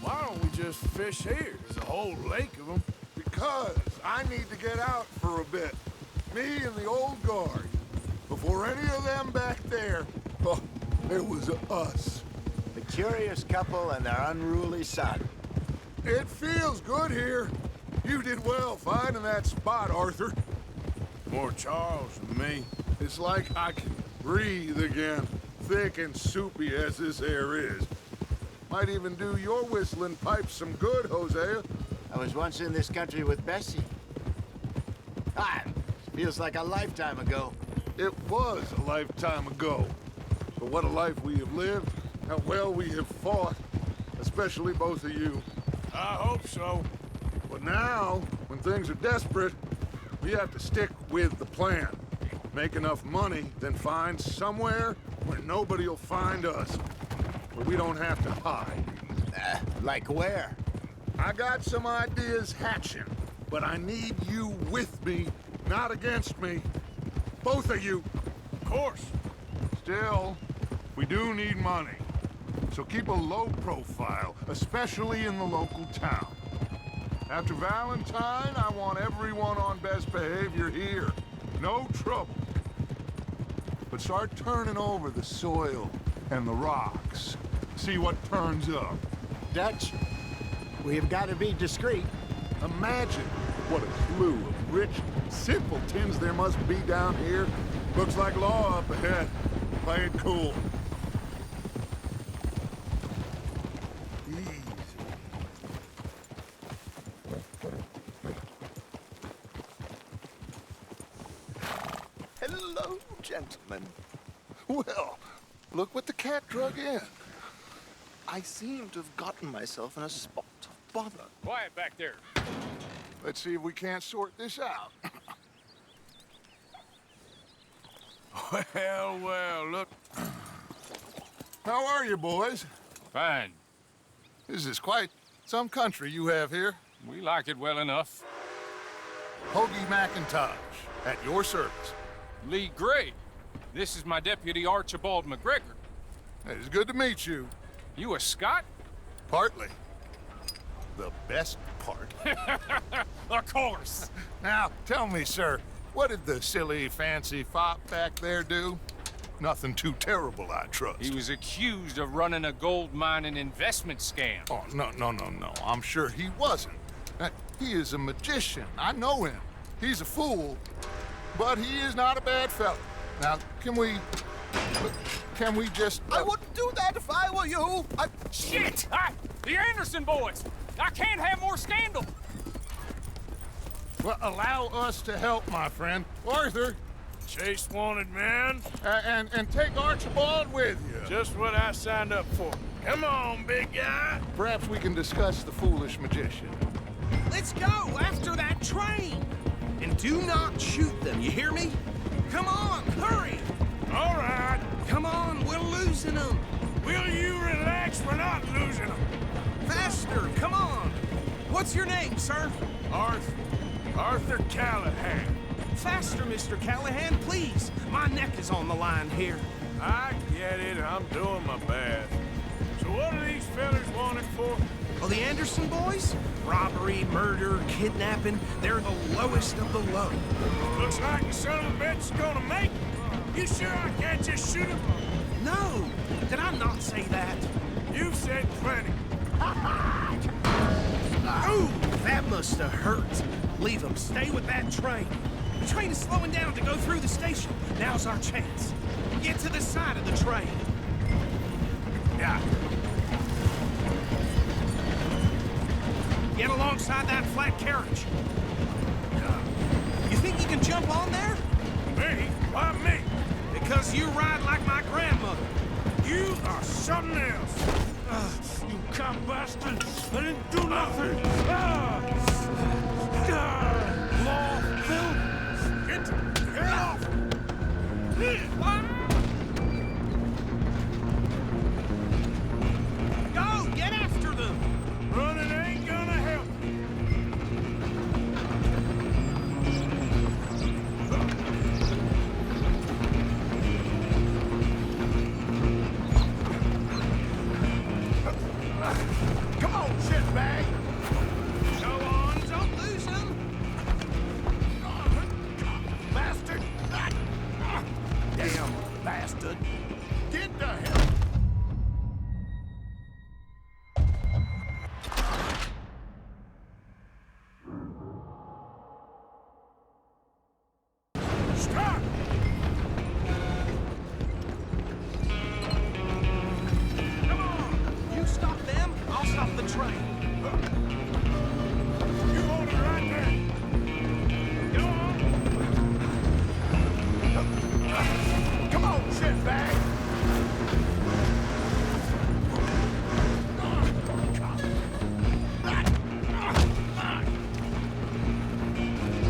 Why don't we just fish here? There's a whole lake of them. Because I need to get out for a bit. Me and the old guard. Before any of them back there, oh, it was us. The curious couple and their unruly son. It feels good here. You did well finding that spot, Arthur. More Charles than me. It's like I can breathe again, thick and soupy as this air is. Might even do your whistling pipes some good, Hosea. I was once in this country with Bessie. Feels like a lifetime ago. It was a lifetime ago. But what a life we have lived, how well we have fought, especially both of you. I hope so. But now, when things are desperate, we have to stick with the plan. Make enough money, then find somewhere where nobody will find us. Where we don't have to hide. Like where? I got some ideas hatching, but I need you with me, not against me. Both of you. Of course. Still, we do need money. So keep a low profile, especially in the local town. After Valentine, I want everyone on best behavior here. No trouble. But start turning over the soil and the rocks. See what turns up. Dutch, we've got to be discreet. Imagine what a slew of rich simpletons there must be down here. Looks like law up ahead. Play it cool. Easy. Hello, gentlemen. Well, look what the cat drug in. I seem to have gotten myself in a spot of bother. Quiet back there. Let's see if we can't sort this out. Well, look. How are you, boys? Fine. This is quite some country you have here. We like it well enough. Hoagie McIntosh, at your service. Leigh Gray. This is my deputy, Archibald McGregor. It is good to meet you. You a Scot? Partly. The best part. Of course. Now, tell me, sir, what did the silly, fancy fop back there do? Nothing too terrible, I trust. He was accused of running a gold mining investment scam. Oh, no. I'm sure he wasn't. He is a magician. I know him. He's a fool, but he is not a bad fellow. Now, can we just... I wouldn't do that if I were you. Shit! The Anderson boys! I can't have more scandal! Well, allow us to help, my friend. Arthur. Chase wanted man. And take Archibald with you. Just what I signed up for. Come on, big guy. Perhaps we can discuss the foolish magician. Let's go after that train! And do not shoot them, you hear me? Come on, hurry! All right. Come on, we're losing them! Will you relax? We're not losing them. Faster, come on! What's your name, sir? Arthur Callahan. Faster, Mr. Callahan, please! My neck is on the line here. I get it. I'm doing my best. So what are these fellas wanted for? Oh, the Anderson boys? Robbery, murder, kidnapping. They're the lowest of the low. Looks like the son of a bitch is gonna make it. You sure I can't just shoot him? No! Did I not say that? You've said plenty. Ooh, that must have hurt. Leave them. Stay with that train. The train is slowing down to go through the station. Now's our chance. Get to the side of the train. Yeah. Get alongside that flat carriage. You think you can jump on there? Me? Why me? Because you ride like my grandmother. You are something else. You cop bastard. I didn't do nothing. Law, Phil. Get off. Go, get after them. Running ain't gonna help. bastard! Get the hell... Stop! Come on! You stop them, I'll stop the train. You hold it right there. Go on. Come on, shitbag!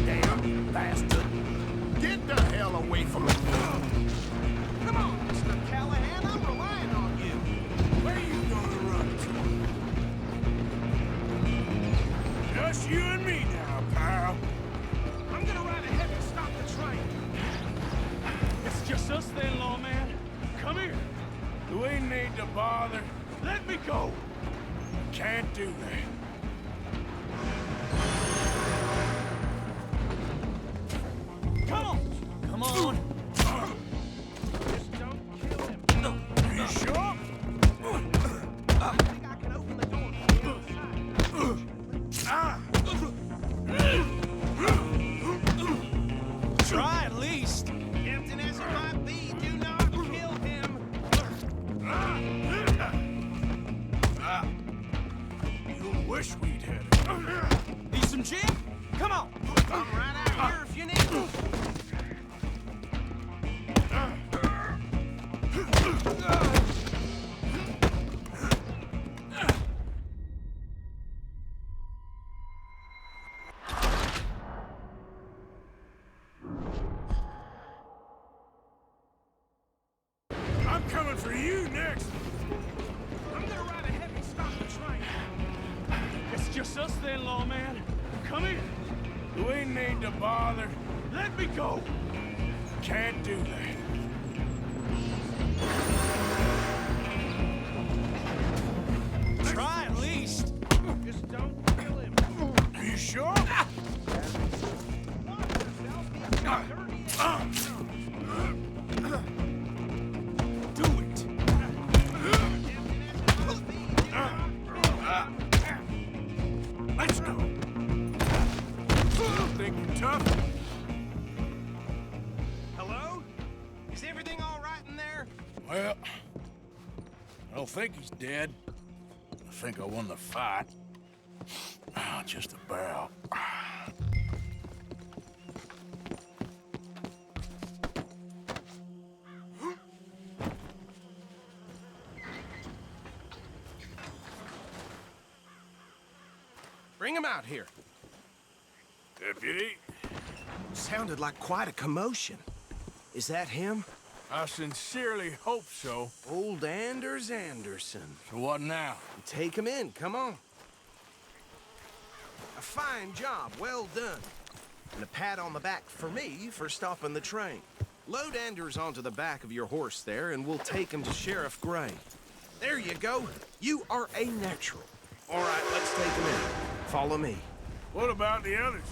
Damn bastard! Get the hell away from me! Come on, Mr. Callahan, I'm relying on you. Where you gonna run to? Just you and me now, pal. I'm gonna ride ahead and stop the train. It's just us then, lawman. Come here. You ain't need to bother. Let me go. Can't do that. Come on. Come on. Just don't kill him. You sure? I think I can open the door from the inside. Try at least. Tempting as it might be, do not kill him. You wish we'd had it. Need some gin? Come on. Come right out here if you need it. I'm coming for you next. I'm gonna ride ahead and stop the train. It's just us then, lawman. Come here. You ain't need to bother. Let me go. Can't do that. Try at least. Just don't kill him. Are you sure? Watch yourself, he's got dirty ass. Do it. Let's go. Think you're tough? Hello? Is everything all right in there? Well, I don't think he's dead. I think I won the fight. Just about. Bring him out here. Deputy, Sounded like quite a commotion. Is that him? I sincerely hope so. Old Anders Anderson. So what now? Take him in, come on. A fine job, well done. And a pat on the back for me for stopping the train. Load Anders onto the back of your horse there, and we'll take him to Sheriff Gray. There you go. You are a natural. All right, let's take him in. Follow me. What about the others?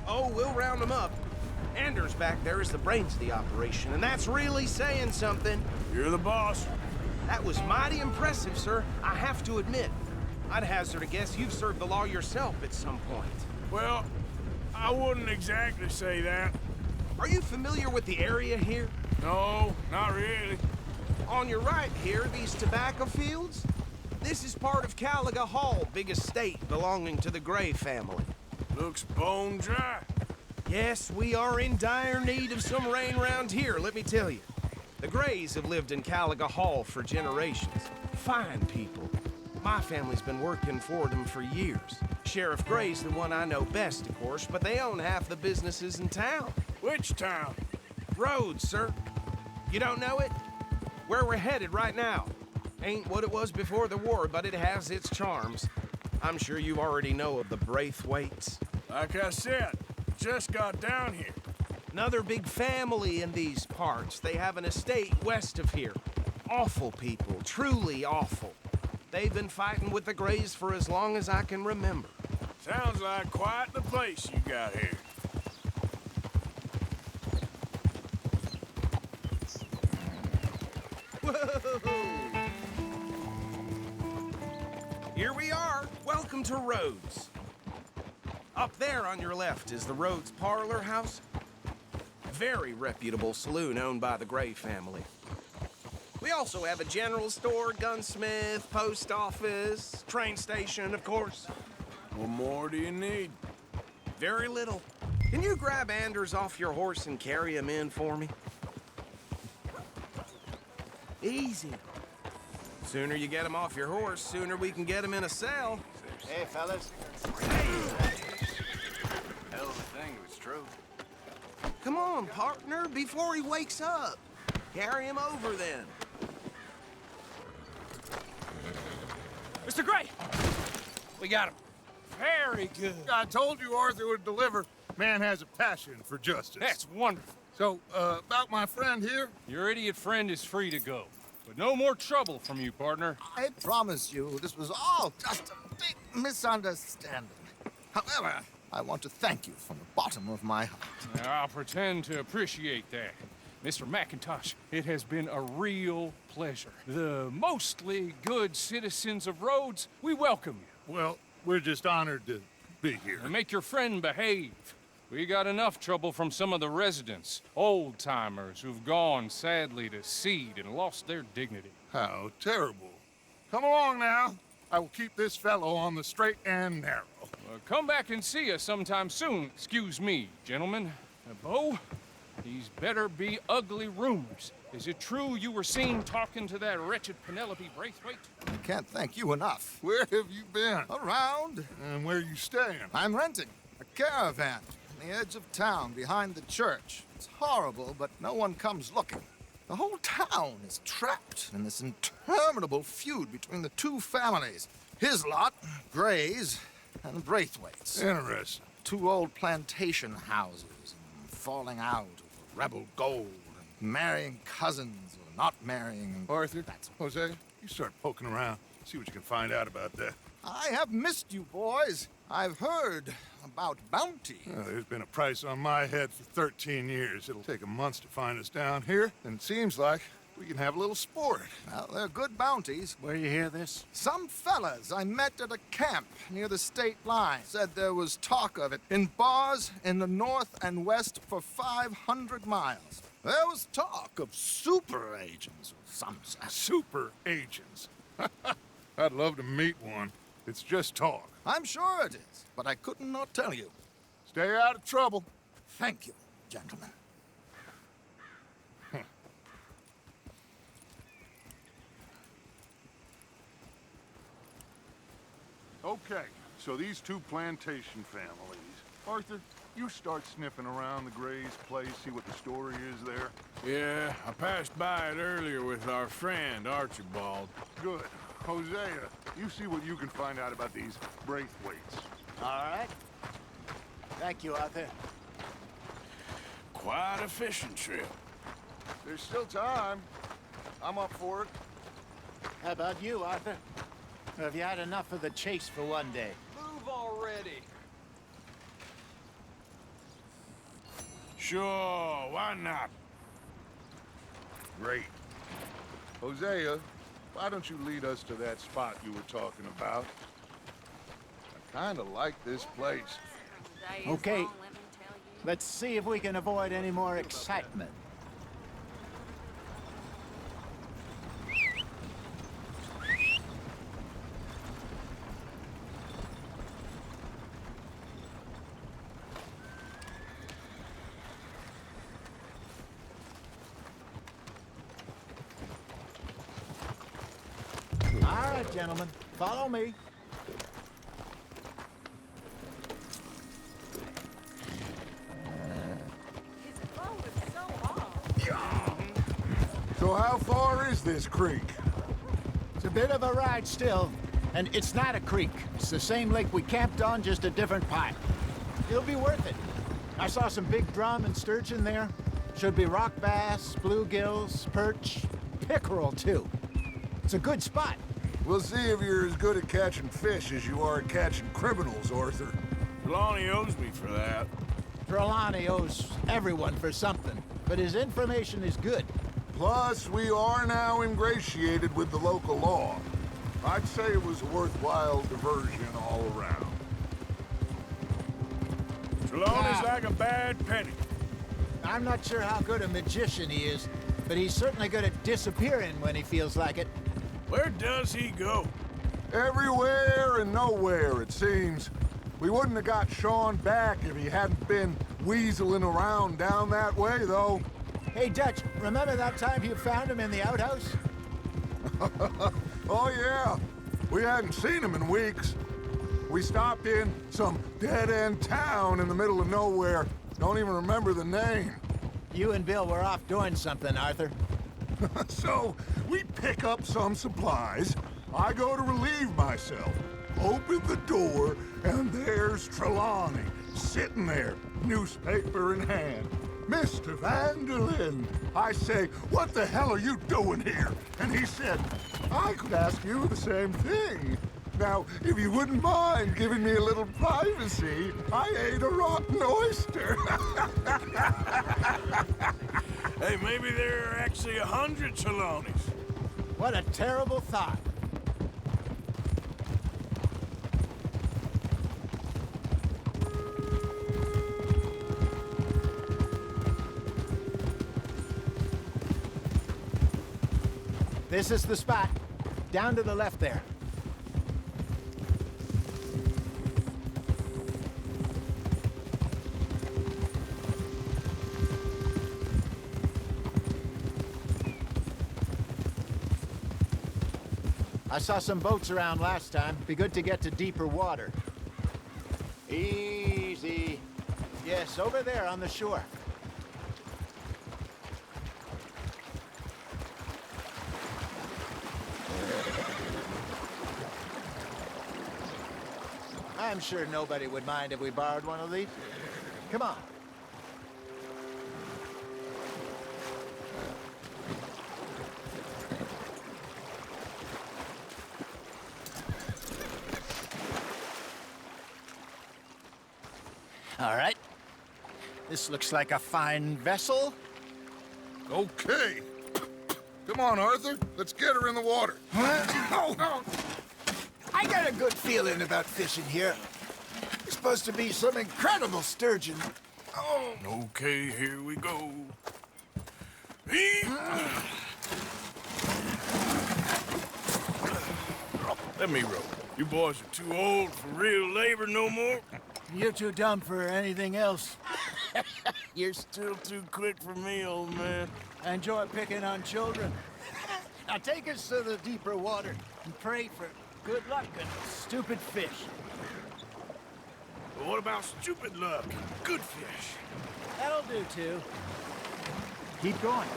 Oh, we'll round them up. Anders back there is the brains of the operation, and that's really saying something. You're the boss. That was mighty impressive, sir. I have to admit. I'd hazard a guess you've served the law yourself at some point. Well, I wouldn't exactly say that. Are you familiar with the area here? No, not really. On your right here, these tobacco fields? This is part of Caliga Hall, big estate belonging to the Gray family. Looks bone dry. Yes, we are in dire need of some rain round here, let me tell you. The Grays have lived in Caliga Hall for generations. Fine people. My family's been working for them for years. Sheriff Gray's the one I know best, of course, but they own half the businesses in town. Which town? Rhodes, sir. You don't know it? Where we're headed right now. Ain't what it was before the war, but it has its charms. I'm sure you already know of the Braithwaites. Like I said, just got down here. Another big family in these parts. They have an estate west of here. Awful people, truly awful. They've been fighting with the Grays for as long as I can remember. Sounds like quite the place you got here. Whoa! Here we are. Welcome to Rhodes. Up there on your left is the Rhodes Parlor House. Very reputable saloon owned by the Gray family. We also have a general store, gunsmith, post office, train station, of course. What more do you need? Very little. Can you grab Anders off your horse and carry him in for me? Easy. Sooner you get him off your horse, sooner we can get him in a cell. Hey, fellas. Hell of a thing, it's true. Come on, partner, before he wakes up. Carry him over then. Mr. Gray! We got him. Very good. I told you Arthur would deliver. Man has a passion for justice. That's wonderful. So, about my friend here? Your idiot friend is free to go. But no more trouble from you, partner. I promise you, this was all just a big misunderstanding. However, I want to thank you from the bottom of my heart. I'll pretend to appreciate that. Mr. McIntosh, it has been a real pleasure. The mostly good citizens of Rhodes, we welcome you. Well, we're just honored to be here. And make your friend behave. We got enough trouble from some of the residents, old-timers who've gone, sadly, to seed and lost their dignity. How terrible. Come along now. I will keep this fellow on the straight and narrow. Come back and see us sometime soon. Excuse me, gentlemen. Bo, these better be ugly rumors. Is it true you were seen talking to that wretched Penelope Braithwaite? I can't thank you enough. Where have you been? Around, And where you staying? I'm renting a caravan on the edge of town behind the church. It's horrible, but no one comes looking. The whole town is trapped in this interminable feud between the two families. His lot, Gray's, and Braithwaite's. Interesting. Two old plantation houses, and falling out over rebel gold, and marrying cousins or not marrying. Arthur, Jose, you start poking around. See what you can find out about that. I have missed you, boys. I've heard about bounty. There's been a price on my head for 13 years. It'll take a month to find us down here, and it seems like we can have a little sport. Well, they're good bounties. Where you hear this? Some fellas I met at a camp near the state line said there was talk of it in bars in the north and west for 500 miles. There was talk of super agents or some such. Super agents. I'd love to meet one. It's just talk. I'm sure it is, but I couldn't not tell you. Stay out of trouble. Thank you, gentlemen. Okay, so these two plantation families. Arthur, you start sniffing around the Gray's place, see what the story is there. Yeah, I passed by it earlier with our friend, Archibald. Good. Hosea, you see what you can find out about these Braithwaites. All right. Thank you, Arthur. Quite a fishing trip. There's still time. I'm up for it. How about you, Arthur? Have you had enough of the chase for one day? Move already. Sure, why not? Great. Hosea, why don't you lead us to that spot you were talking about? I kinda like this place. Okay. Let's see if we can avoid any more excitement. All right, gentlemen, follow me. So how far is this creek? It's a bit of a ride still, and it's not a creek. It's the same lake we camped on, just a different pipe. It'll be worth it. I saw some big drum and sturgeon there. Should be rock bass, bluegills, perch, pickerel too. It's a good spot. We'll see if you're as good at catching fish as you are at catching criminals, Arthur. Trelawney owes me for that. Trelawney owes everyone for something, but his information is good. Plus, we are now ingratiated with the local law. I'd say it was a worthwhile diversion all around. Trelawney's like a bad penny. I'm not sure how good a magician he is, but he's certainly good at disappearing when he feels like it. Where does he go? Everywhere and nowhere, it seems. We wouldn't have got Sean back if he hadn't been weaseling around down that way, though. Hey, Dutch, remember that time you found him in the outhouse? Oh, yeah. We hadn't seen him in weeks. We stopped in some dead-end town in the middle of nowhere. Don't even remember the name. You and Bill were off doing something, Arthur. So, we pick up some supplies. I go to relieve myself. Open the door, and there's Trelawney, sitting there, newspaper in hand. Mr. Van der Linde. I say, what the hell are you doing here? And he said, I could ask you the same thing. Now, if you wouldn't mind giving me a little privacy, I ate a rotten oyster. Hey, maybe there are actually 100 Trelawneys. What a terrible thought. This is the spot. Down to the left there. I saw some boats around last time. Be good to get to deeper water. Easy. Yes, over there on the shore. I'm sure nobody would mind if we borrowed one of these. Come on. All right. This looks like a fine vessel. Okay. Come on, Arthur. Let's get her in the water. Oh, no. I got a good feeling about fishing here. It's supposed to be some incredible sturgeon. Oh. Okay, here we go. Let me row. You boys are too old for real labor no more. You're too dumb for anything else. You're still too quick for me, old man. I enjoy picking on children. Now take us to the deeper water and pray for good luck and stupid fish. But what about stupid luck? Good fish. That'll do, too. Keep going.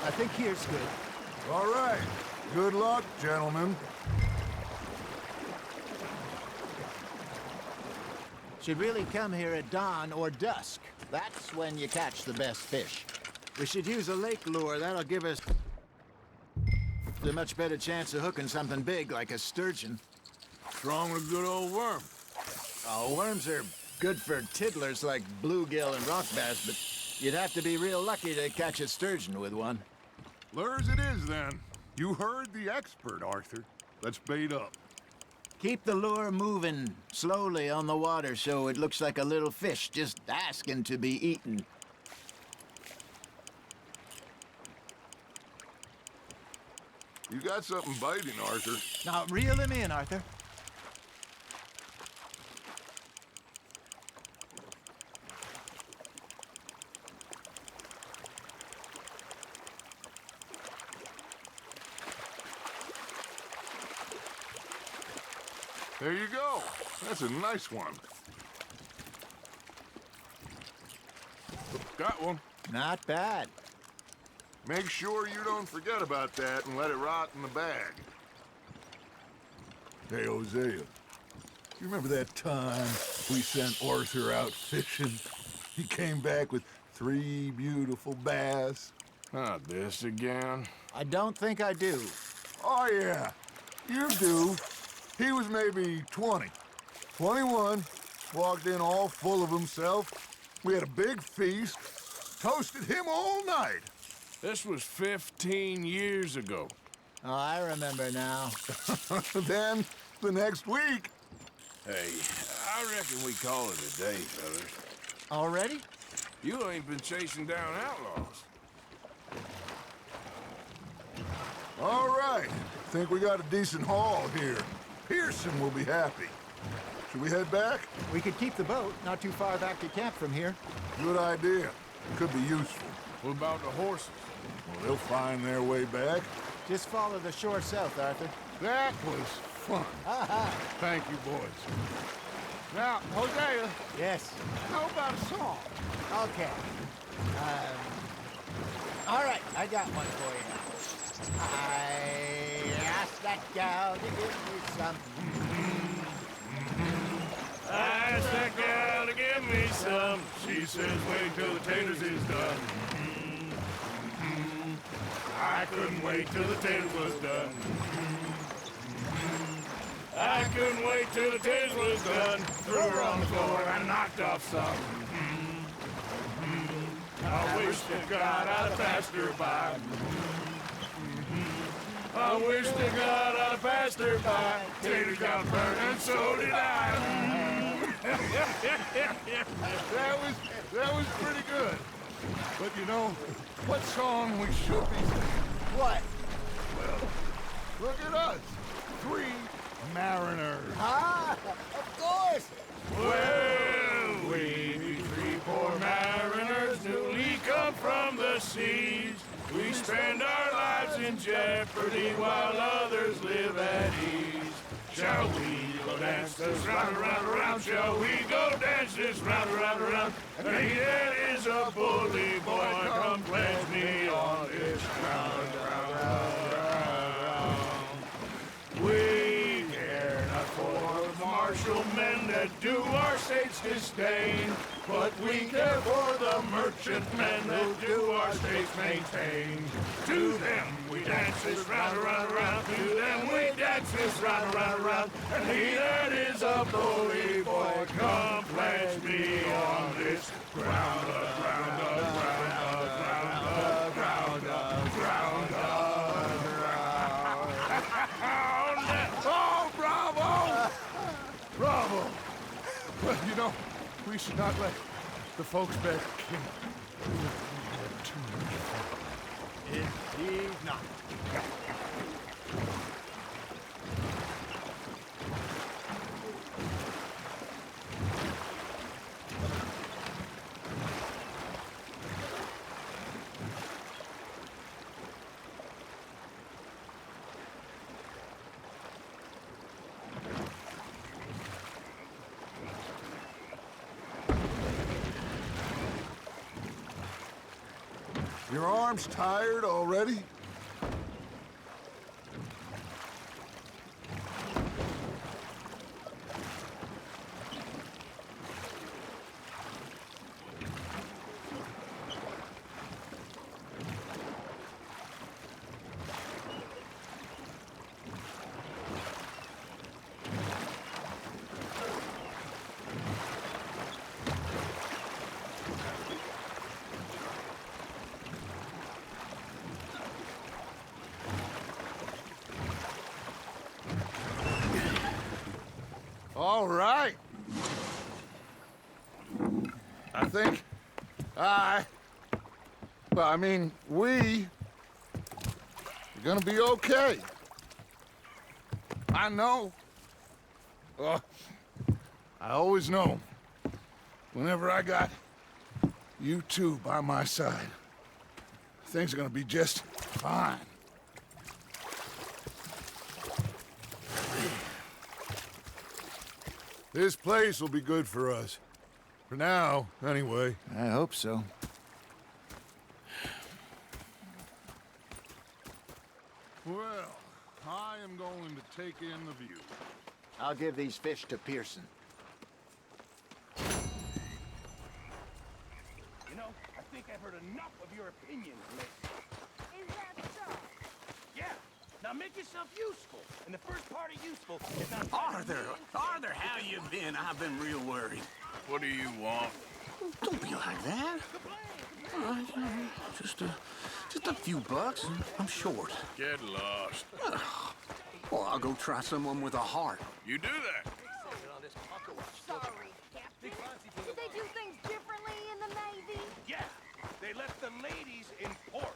I think here's good. All right. Good luck, gentlemen. Should really come here at dawn or dusk. That's when you catch the best fish. We should use a lake lure. That'll give us a much better chance of hooking something big like a sturgeon. What's wrong with a good old worm? Oh, worms are good for tiddlers like bluegill and rock bass, but you'd have to be real lucky to catch a sturgeon with one. Lures it is, then. You heard the expert, Arthur. Let's bait up. Keep the lure moving slowly on the water so it looks like a little fish just asking to be eaten. You got something biting, Arthur. Now, reel him in, Arthur. There you go. That's a nice one. Got one. Not bad. Make sure you don't forget about that and let it rot in the bag. Hey, Hosea. You remember that time we sent Arthur out fishing? He came back with 3 beautiful bass. Not this again. I don't think I do. Oh, yeah. Your due. He was maybe 20. 21. Walked in all full of himself. We had a big feast. Toasted him all night. This was 15 years ago. Oh, I remember now. Then, the next week... Hey, I reckon we call it a day, fellas. Already? You ain't been chasing down outlaws. All right. Think we got a decent haul here. Pearson will be happy. Should we head back? We could keep the boat not too far back to camp from here. Good idea. Could be useful. What about the horses? Well, they'll find their way back. Just follow the shore south, Arthur. That was fun. Thank you, boys. Now, Hosea, Yes. how about a song? Okay. All right, I got one for you. I asked that gal to give me some. I asked that gal to give me some. She says, wait till the taters is done. I couldn't wait till the taters was done. I couldn't wait till the taters was done. Threw her on the floor and knocked off some. I wish to God I'd have passed her by. I wish to God I'd have passed her by. Taters got burned and so did I. That was pretty good. But you know, what song we should be singing? What? Look at us. 3 mariners. Ah, of course. Well, we be 3 poor mariners newly come from the seas. We spend our lives in jeopardy while others live at ease. Shall we go dance this round, around, around? Shall we go dance this round, around, around? And he that is a bully boy, come pledge me on this round, round, round, round. We care not for the martial men that do our state's disdain, but we care for the merchantmen that do our states maintain. To them we dance this round, around, around. To them we dance this round, around, around. And he that is a bully boy, come pledge me on this ground, ground, ground, ground, ground, ground, ground, ground. Oh, bravo! Bravo! Well, you know, we should not let the folks back at camp have too much fun. Indeed not. Your arms tired already? All right. I think we are gonna be okay. I know. I always know. Whenever I got you two by my side, things are gonna be just fine. This place will be good for us. For now, anyway. I hope so. Well, I am going to take in the view. I'll give these fish to Pearson. You know, I think I've heard enough of your opinions lately. Is that so? Yeah. Now Now make yourself useful. And the first part of useful is not... Arthur, how you been? I've been real worried. What do you want? Don't be like that. Just a few bucks. I'm short. Get lost. Well, I'll go try someone with a heart. You do that. Sorry, Captain. Did they do things differently in the Navy? Yeah, they left the ladies in port.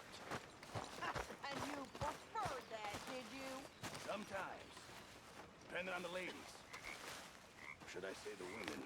And you preferred that, did you? Sometimes. Depending on the ladies. Or should I say the women?